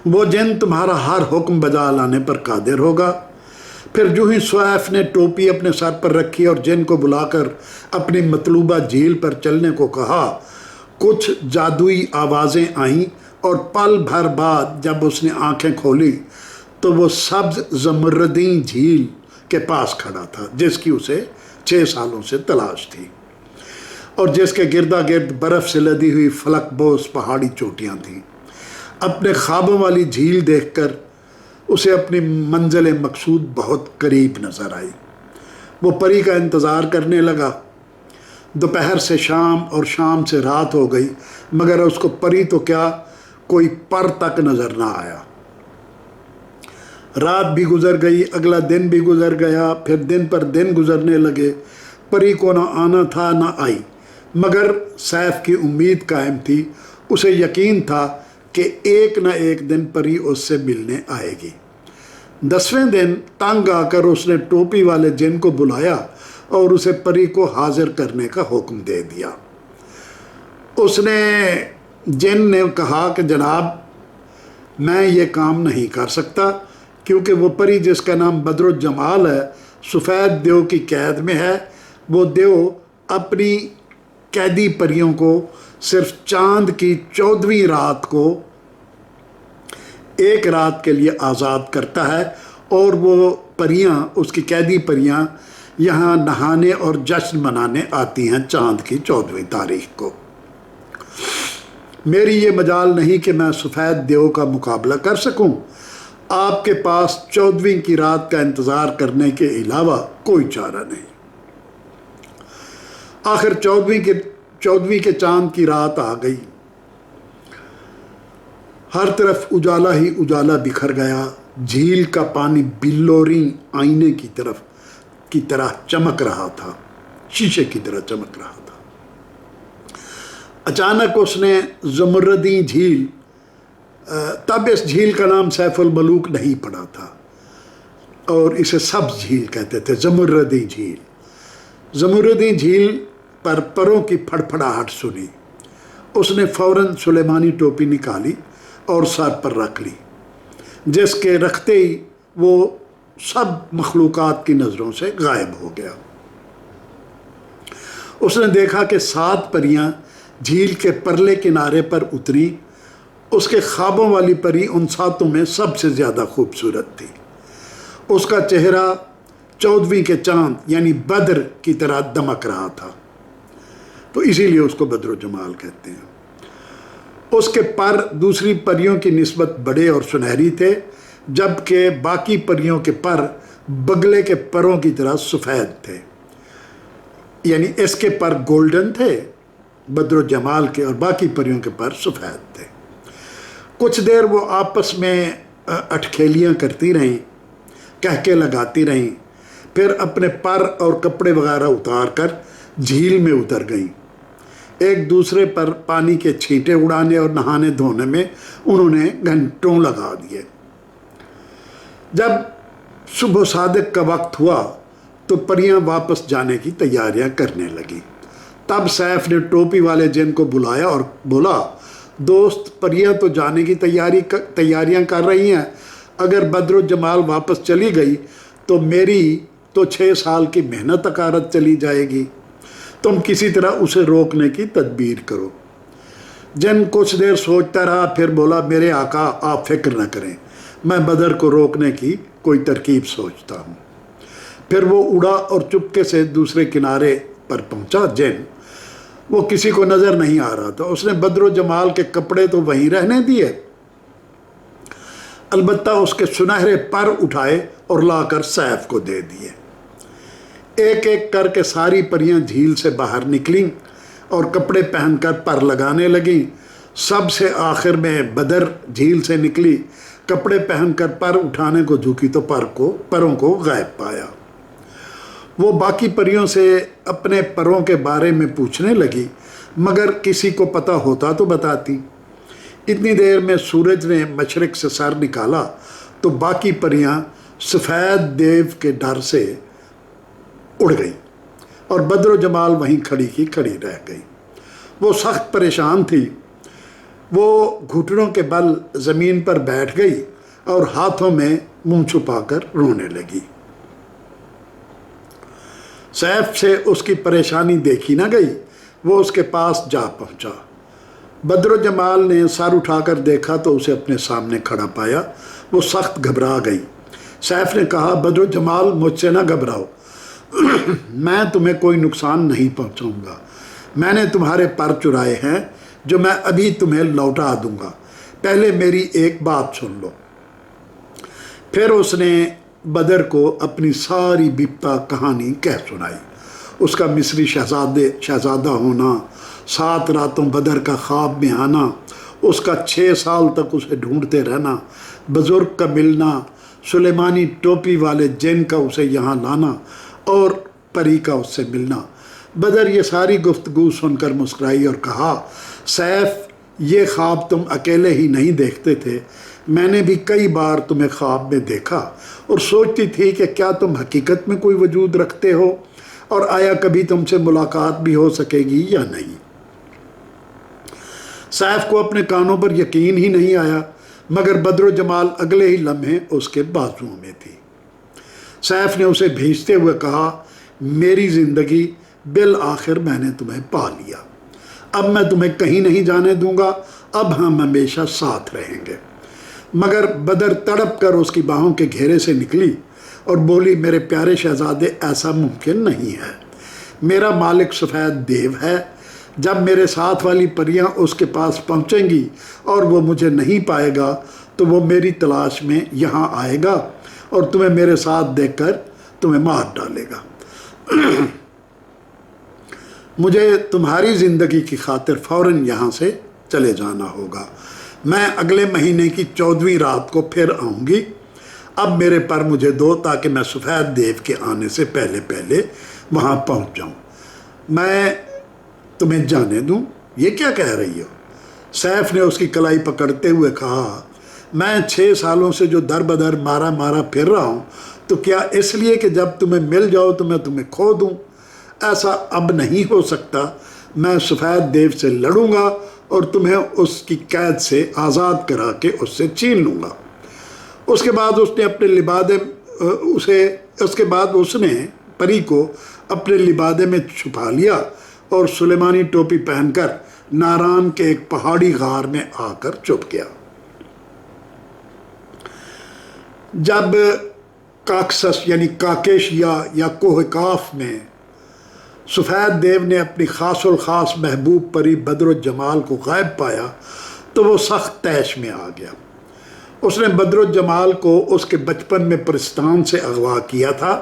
वो जिन तुम्हारा हर हुक्म बजा लाने पर कादिर होगा। फिर जो ही सैफ ने टोपी अपने सर पर रखी और जिन को बुलाकर अपनी मतलूबा झील पर चलने को कहा, कुछ जादुई आवाज़ें आईं और पल भर बाद जब उसने आंखें खोली तो वो सब्ज ज़मरदी झील के पास खड़ा था जिसकी उसे 6 सालों से तलाश थी और जिसके गिरदा गिर्द बर्फ़ से लदी हुई फलकबोस पहाड़ी चोटियाँ थीं। अपने ख्वाबों वाली झील देखकर उसे अपनी मंजिल मकसूद बहुत करीब नज़र आई। वो परी का इंतज़ार करने लगा। दोपहर से शाम और शाम से रात हो गई, मगर उसको परी तो क्या कोई पर तक नज़र ना आया। रात भी गुजर गई, अगला दिन भी गुजर गया, फिर दिन पर दिन गुजरने लगे। परी को ना आना था ना आई, मगर सैफ की उम्मीद कायम थी। उसे यकीन था कि एक न एक दिन परी उससे मिलने आएगी। 10वें दिन तंग आकर उसने टोपी वाले जिन को बुलाया और उसे परी को हाजिर करने का हुक्म दे दिया। उसने जिन ने कहा कि जनाब, मैं ये काम नहीं कर सकता क्योंकि वो परी जिसका नाम बदरुज्जमाल है सफ़ेद देव की कैद में है। वो देव अपनी कैदी परियों को सिर्फ चांद की 14वीं रात को एक रात के लिए आज़ाद करता है और वो परियां, उसकी कैदी परियां यहाँ नहाने और जश्न मनाने आती हैं चांद की 14वीं तारीख को। मेरी ये मजाल नहीं कि मैं सफ़ेद देव का मुकाबला कर सकूं। आपके पास 14वीं की रात का इंतज़ार करने के अलावा कोई चारा नहीं। आखिर 14वीं के चांद की रात आ गई। हर तरफ उजाला ही उजाला बिखर गया। झील का पानी बिल्लोरी आईने की तरह चमक रहा था, शीशे की तरह चमक रहा था। अचानक उसने ज़मरदी झील, तब इस झील का नाम सैफुल मलूक नहीं पड़ा था और इसे सब्ज़ झील कहते थे, ज़मरदी झील। ज़मरदी झील पर परों की फड़फड़ाहट सुनी। उसने फ़ौरन सुलेमानी टोपी निकाली और सर पर रख ली, जिसके रखते ही वो सब मखलूक़ात की नज़रों से गायब हो गया। उसने देखा कि 7 परियां झील के परले किनारे पर उतरी। उसके ख्वाबों वाली परी उन 7 में सबसे ज़्यादा खूबसूरत थी। उसका चेहरा 14वीं के चांद यानी बद्र की तरह दमक रहा था, तो इसीलिए उसको बद्रुज्जमाल कहते हैं। उसके पर दूसरी परियों की निस्बत बड़े और सुनहरी थे, जबकि बाकी परियों के पर बगले के परों की तरह सफ़ेद थे। यानी इसके पर गोल्डन थे बद्रुज्जमाल के और बाकी परियों के पर सफ़ेद थे। कुछ देर वो आपस में अटखेलियाँ करती रहीं, कहके लगाती रहीं, फिर अपने पर और कपड़े वगैरह उतार कर झील में उतर गईं। एक दूसरे पर पानी के छींटे उड़ाने और नहाने धोने में उन्होंने घंटों लगा दिए। जब सुबह सादिक का वक्त हुआ तो परियां वापस जाने की तैयारियां करने लगी। तब सैफ ने टोपी वाले जिन को बुलाया और बोला, दोस्त, परियां तो जाने की तैयारियां कर रही हैं। अगर बद्रुज्जमाल वापस चली गई तो मेरी तो 6 साल की मेहनत अकारत चली जाएगी। तुम किसी तरह उसे रोकने की तदबीर करो। जिन कुछ देर सोचता रहा, फिर बोला, मेरे आका, आप फिक्र न करें, मैं बदर को रोकने की कोई तरकीब सोचता हूँ। फिर वो उड़ा और चुपके से दूसरे किनारे पर पहुँचा। जिन वो किसी को नज़र नहीं आ रहा था। उसने बद्रुज्जमाल के कपड़े तो वहीं रहने दिए, अलबत्ता उसके सुनहरे पर उठाए और लाकर सैफ को दे दिए। एक एक करके सारी परियां झील से बाहर निकलीं और कपड़े पहनकर पर लगाने लगीं। सबसे आखिर में बदर झील से निकली, कपड़े पहनकर पर उठाने को झुकी तो परों को गायब पाया। वो बाकी परियों से अपने परों के बारे में पूछने लगी, मगर किसी को पता होता तो बताती। इतनी देर में सूरज ने मशरिक से सर निकाला तो बाकी परियां सफ़ेद देव के डर से उड़ गई और बद्रुज्जमाल वहीं खड़ी की खड़ी रह गई। वो सख्त परेशान थी। وہ घुटनों के बल ज़मीन पर बैठ गई और हाथों में मुंह छुपाकर रोने लगी। सैफ से उसकी परेशानी देखी ना गई, वो उसके पास जा पहुंचा। बदरुल जमाल ने सर उठाकर देखा तो उसे अपने सामने खड़ा पाया। वो सख्त घबरा गई। सैफ ने कहा, बदरुल जमाल मुझसे ना घबराओ, मैं तुम्हें कोई नुकसान नहीं पहुंचाऊंगा। मैंने तुम्हारे पर चुराए हैं जो मैं अभी तुम्हें लौटा दूंगा। पहले मेरी एक बात सुन लो। फिर उसने बदर को अपनी सारी बिपता कहानी कह सुनाई। उसका मिस्री शहजादा होना, 7 रातों बदर का ख्वाब में आना, उसका 6 साल तक उसे ढूंढते रहना, बुजुर्ग का मिलना, सुलेमानी टोपी वाले जिन का उसे यहाँ लाना और परी का उससे मिलना। बदर ये सारी गुफ्तगू सुनकर मुस्कुराई और कहा, सैफ, ये ख्वाब तुम अकेले ही नहीं देखते थे, मैंने भी कई बार तुम्हें ख्वाब में देखा और सोचती थी कि क्या तुम हकीकत में कोई वजूद रखते हो और आया कभी तुमसे मुलाकात भी हो सकेगी या नहीं। सैफ को अपने कानों पर यकीन ही नहीं आया, मगर बदरुल जमाल अगले ही लम्हे उसके बाजुओं में थी। सैफ ने उसे भेजते हुए कहा, मेरी ज़िंदगी बिल आखिर मैंने तुम्हें पा लिया। अब मैं तुम्हें कहीं नहीं जाने दूंगा, अब हम हमेशा साथ रहेंगे। मगर बदर तड़प कर उसकी बाहों के घेरे से निकली और बोली, मेरे प्यारे शहजादे, ऐसा मुमकिन नहीं है। मेरा मालिक सफ़ेद देव है। जब मेरे साथ वाली परियां उसके पास पहुंचेंगी और वो मुझे नहीं पाएगा तो वो मेरी तलाश में यहाँ आएगा और तुम्हें मेरे साथ देखकर तुम्हें मार डालेगा। मुझे तुम्हारी ज़िंदगी की खातिर फ़ौरन यहाँ से चले जाना होगा। मैं अगले महीने की 14वीं रात को फिर आऊँगी। अब मेरे पर मुझे दो ताकि मैं सफ़ेद देव के आने से पहले पहले वहाँ पहुँच जाऊँ। मैं तुम्हें जाने दूँ? ये क्या कह रही हो? सैफ ने उसकी कलाई पकड़ते हुए कहा, मैं 6 सालों से जो दर बदर मारा मारा फिर रहा हूँ, तो क्या इसलिए कि जब तुम्हें मिल जाओ तो मैं तुम्हें खो दूँ? ऐसा अब नहीं हो सकता। मैं सफ़ेद देव से लड़ूंगा और तुम्हें उसकी कैद से आज़ाद करा के उससे छीन लूँगा। उसके बाद उसने परी को अपने लिबादे में छुपा लिया और सुलेमानी टोपी पहनकर नारान के एक पहाड़ी गार में आकर छुप गया। जब काकसस यानी काकेशिया या कोहकाफ में सफ़ेद देव ने अपनी खासुल खास महबूब परी बदरुल जमाल को गायब पाया तो वो सख्त तैश में आ गया। उसने बदरुल जमाल को उसके बचपन में परिस्तान से अगवा किया था।